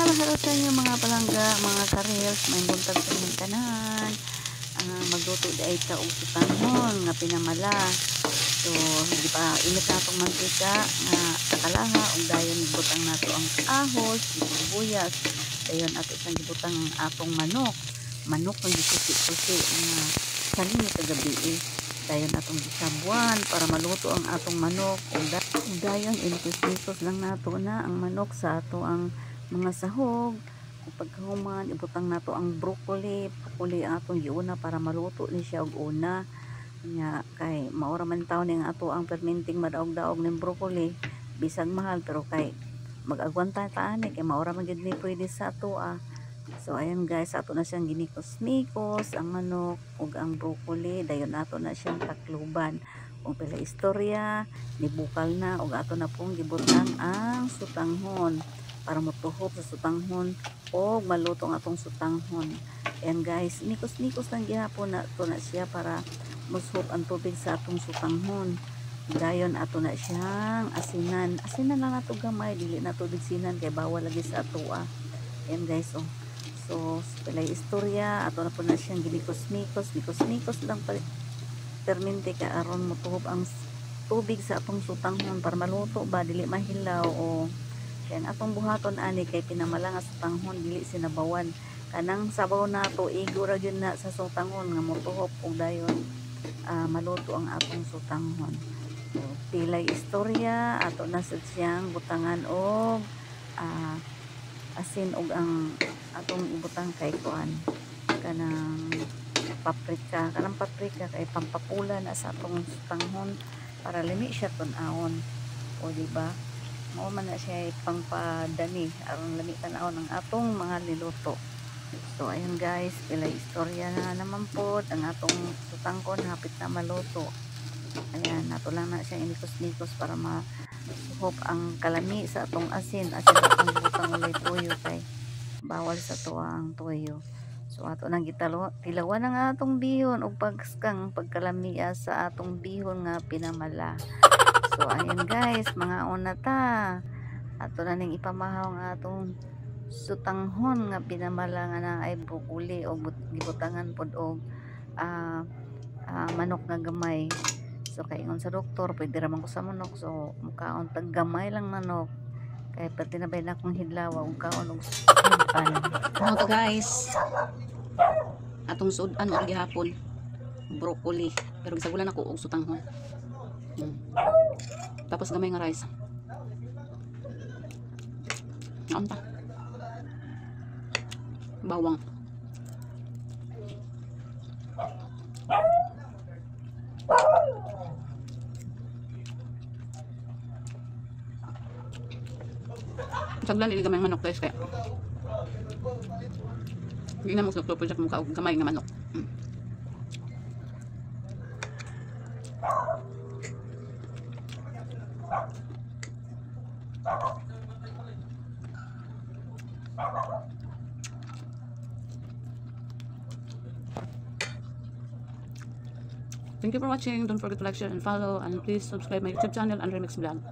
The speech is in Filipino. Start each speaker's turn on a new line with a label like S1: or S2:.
S1: hello sa inyo mga palangga, mga karels, may buntag sa inyong tanan. Magluto di ay ta og sutanhon nga pinamala. So, hindi pa init na itong mantika nga nakalaha, ug dayon ibutang nato ang ahos, sibuyas. Dayon ato isang ibutang atong manok. Manok ng gisusi-susi nga kanina kagabi. Dayon atong gisabuan para maluto ang atong manok. Ug dayon inikos-ikos lang nato na ang manok sa ato ang mga sahog. Kung pagkahuman ibutang nato ang broccoli ang atong giuna para maluto ni siya og una nya kay maura man taon ning ato ang fermenting madaog-daog ning broccoli bisan mahal pero kay mag-agwanta ta ani kay maura man gid ni pwede sa ato So ayan guys, ato na siyang ginikos-nikos ang manok ug ang broccoli, dayon ato na siyang takluban ug pila istorya nibukal na ug ato na pong gibutang ang sutanghon para motuhop sa sutanghon o maluto ang atong sutanghon. Ayan guys, nikos-nikos lang gihapon na to na siya para musuhop ang tubig sa atong sutanghon. Dayon ato na siyang asinan lang nato gamay, dili na tubig sinan kay bawal lagi sa ato Ayan guys, so pilay istorya ato na po na siyang ginikos-nikos lang permente ka aron motuhop ang tubig sa atong sutanghon para maluto ba dili mahilaw kaya atong buhaton ani kay pinamala nga sutanghon dili sinabawan kanang sabaw nato igura gyud na sa sutanghon nga motuhop ug dayon maluto ang atong sutanghon. So, pilay istorya ato na sad siyang butangan og asin ug ang atong ibutang kay kuan kanang paprika kay pampapula na sa atong sutanghon para limi siya tun-awon o di ba mao man na siya pangpadani aron lami tan-awon ang atong mga niluto. So ayan guys, pilay istorya na naman po ang atong sutanghon hapit na maluto. Ayan, nato lang na siya inikos-nikos para masuhop ang kalami sa atong asin atong butang ulay toyo kay bawal sa tuwang toyo. So ato nang tilawan ang atong bihon ug pagkalami sa atong bihon nga pinamala. So ayan guys, mga una ta ato na ning ipamahaw nga atong sutanghon nga pinamala nga na ay broccoli o gibutangan pod og manok nga gamay. So kay ingon sa doktor pwede ra man ko sa manok, so mukaon tag gamay lang manok kay pati na bay na akong hidlawa ug kaon og
S2: to guys, atong sudan og gihapon broccoli pero gisagulan ako og sutanghon. Tapos gamay nga rice. Anta. Bawang. Saglan ili gamay manok guys kaya. Hindi na mo sa project mo ka og gamay nga manok. Thank you for watching. Don't forget to like, share, and follow. And please subscribe my YouTube channel, Remix Vlog.